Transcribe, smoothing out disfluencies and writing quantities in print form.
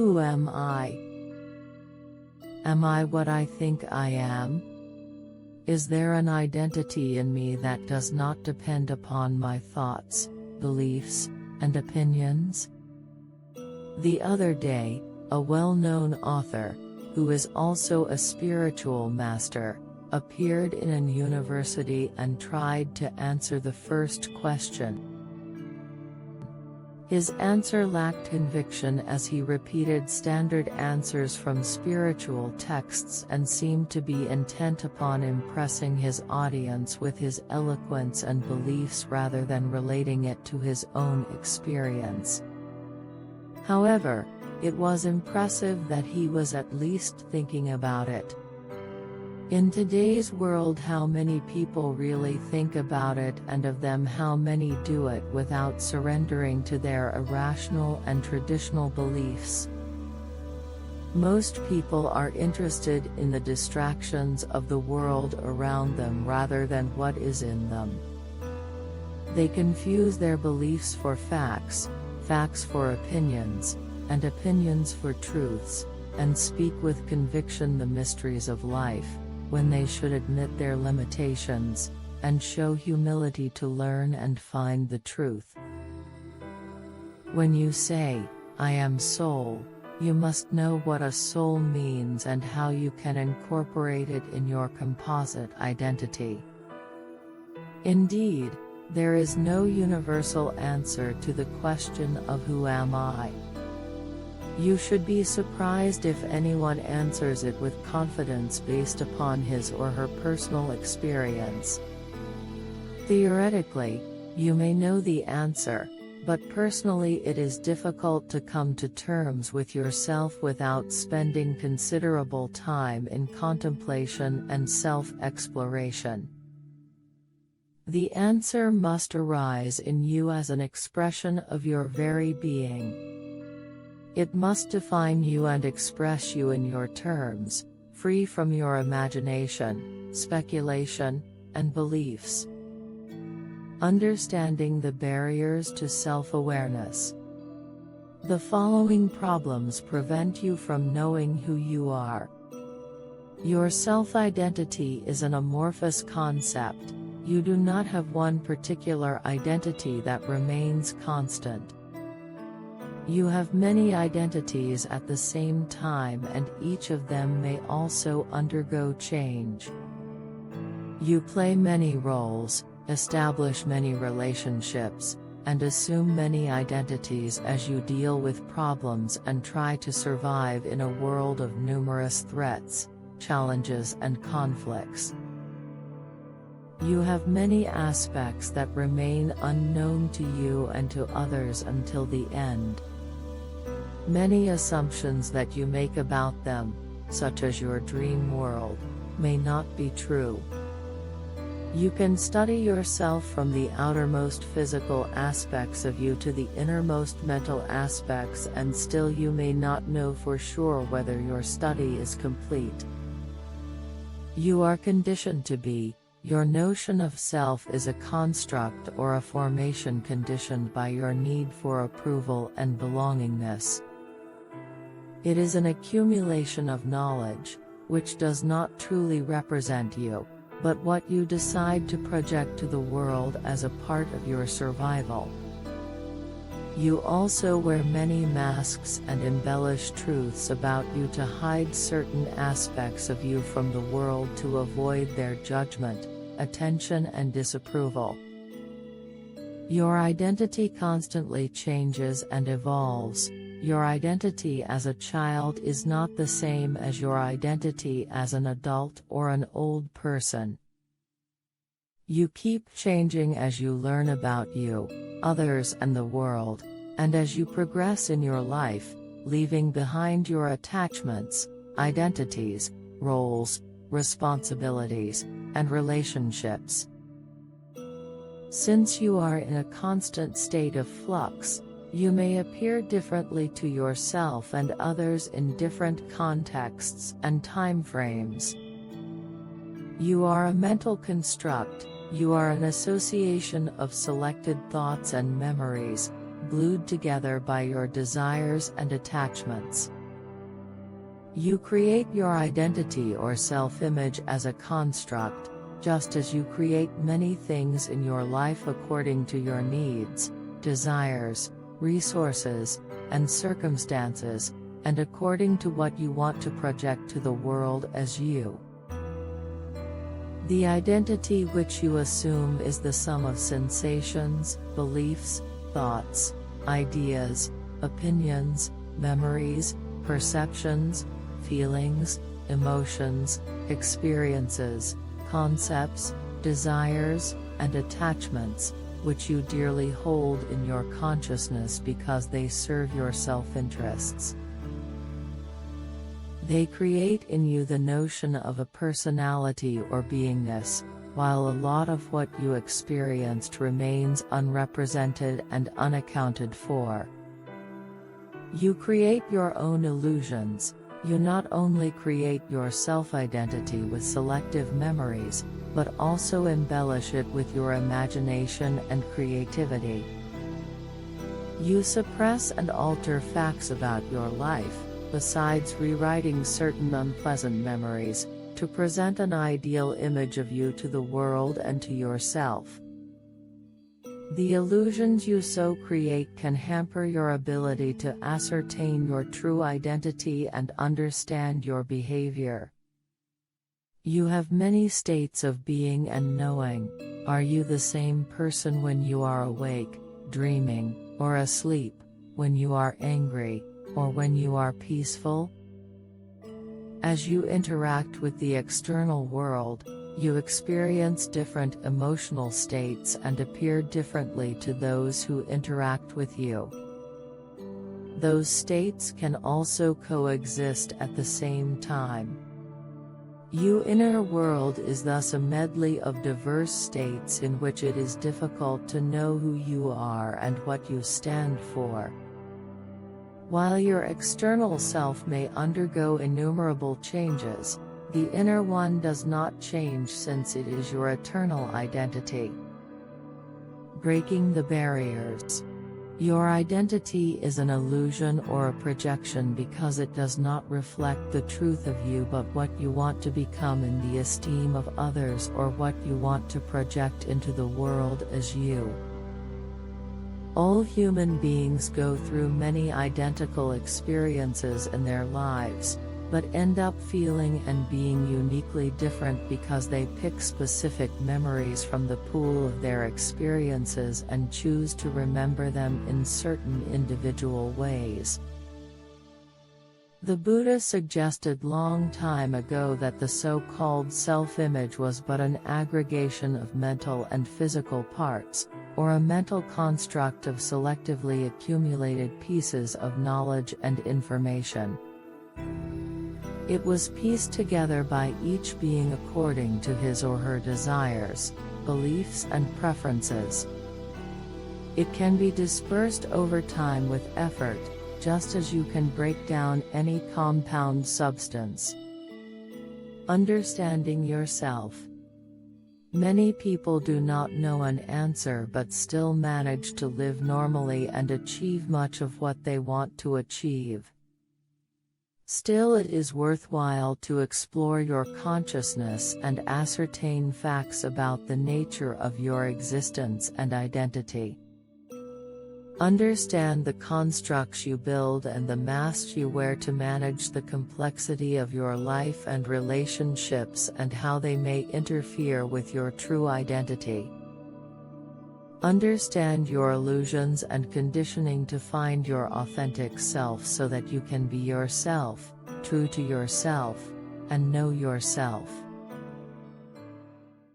Who am I? Am I what I think I am? Is there an identity in me that does not depend upon my thoughts, beliefs, and opinions? The other day, a well-known author, who is also a spiritual master, appeared in a university and tried to answer the first question. His answer lacked conviction as he repeated standard answers from spiritual texts and seemed to be intent upon impressing his audience with his eloquence and beliefs rather than relating it to his own experience. However, it was impressive that he was at least thinking about it. In today's world, how many people really think about it, and of them how many do it without surrendering to their irrational and traditional beliefs? Most people are interested in the distractions of the world around them rather than what is in them. They confuse their beliefs for facts, facts for opinions, and opinions for truths, and speak with conviction the mysteries of life, when they should admit their limitations, and show humility to learn and find the truth. When you say, "I am soul," you must know what a soul means and how you can incorporate it in your composite identity. Indeed, there is no universal answer to the question of who am I. You should be surprised if anyone answers it with confidence based upon his or her personal experience. Theoretically, you may know the answer, but personally it is difficult to come to terms with yourself without spending considerable time in contemplation and self-exploration. The answer must arise in you as an expression of your very being. It must define you and express you in your terms, free from your imagination, speculation, and beliefs. Understanding the barriers to self-awareness. The following problems prevent you from knowing who you are. Your self-identity is an amorphous concept. You do not have one particular identity that remains constant. You have many identities at the same time, and each of them may also undergo change. You play many roles, establish many relationships, and assume many identities as you deal with problems and try to survive in a world of numerous threats, challenges, and conflicts. You have many aspects that remain unknown to you and to others until the end. Many assumptions that you make about them, such as your dream world, may not be true. You can study yourself from the outermost physical aspects of you to the innermost mental aspects, and still you may not know for sure whether your study is complete. You are conditioned to be. Your notion of self is a construct or a formation conditioned by your need for approval and belongingness. It is an accumulation of knowledge, which does not truly represent you, but what you decide to project to the world as a part of your survival. You also wear many masks and embellish truths about you to hide certain aspects of you from the world to avoid their judgment, attention, and disapproval. Your identity constantly changes and evolves. Your identity as a child is not the same as your identity as an adult or an old person. You keep changing as you learn about you, others, and the world, and as you progress in your life, leaving behind your attachments, identities, roles, responsibilities, and relationships. Since you are in a constant state of flux, you may appear differently to yourself and others in different contexts and time frames. You are a mental construct. You are an association of selected thoughts and memories, glued together by your desires and attachments. You create your identity or self-image as a construct, just as you create many things in your life according to your needs, desires, resources, and circumstances, and according to what you want to project to the world as you. The identity which you assume is the sum of sensations, beliefs, thoughts, ideas, opinions, memories, perceptions, feelings, emotions, experiences, concepts, desires, and attachments, which you dearly hold in your consciousness because they serve your self-interests. They create in you the notion of a personality or beingness, while a lot of what you experienced remains unrepresented and unaccounted for. You create your own illusions. You not only create your self-identity with selective memories, but also embellish it with your imagination and creativity. You suppress and alter facts about your life, besides rewriting certain unpleasant memories, to present an ideal image of you to the world and to yourself. The illusions you so create can hamper your ability to ascertain your true identity and understand your behavior. You have many states of being and knowing. Are you the same person when you are awake, dreaming, or asleep, when you are angry, or when you are peaceful? As you interact with the external world, you experience different emotional states and appear differently to those who interact with you. Those states can also coexist at the same time. Your inner world is thus a medley of diverse states in which it is difficult to know who you are and what you stand for. While your external self may undergo innumerable changes, the inner one does not change since it is your eternal identity. Breaking the barriers. Your identity is an illusion or a projection because it does not reflect the truth of you but what you want to become in the esteem of others or what you want to project into the world as you. All human beings go through many identical experiences in their lives, but end up feeling and being uniquely different because they pick specific memories from the pool of their experiences and choose to remember them in certain individual ways. The Buddha suggested long time ago that the so-called self-image was but an aggregation of mental and physical parts, or a mental construct of selectively accumulated pieces of knowledge and information. It was pieced together by each being according to his or her desires, beliefs and preferences. It can be dispersed over time with effort, just as you can break down any compound substance. Understanding yourself. Many people do not know an answer but still manage to live normally and achieve much of what they want to achieve. Still, it is worthwhile to explore your consciousness and ascertain facts about the nature of your existence and identity. Understand the constructs you build and the masks you wear to manage the complexity of your life and relationships and how they may interfere with your true identity. Understand your illusions and conditioning to find your authentic self so that you can be yourself, true to yourself, and know yourself.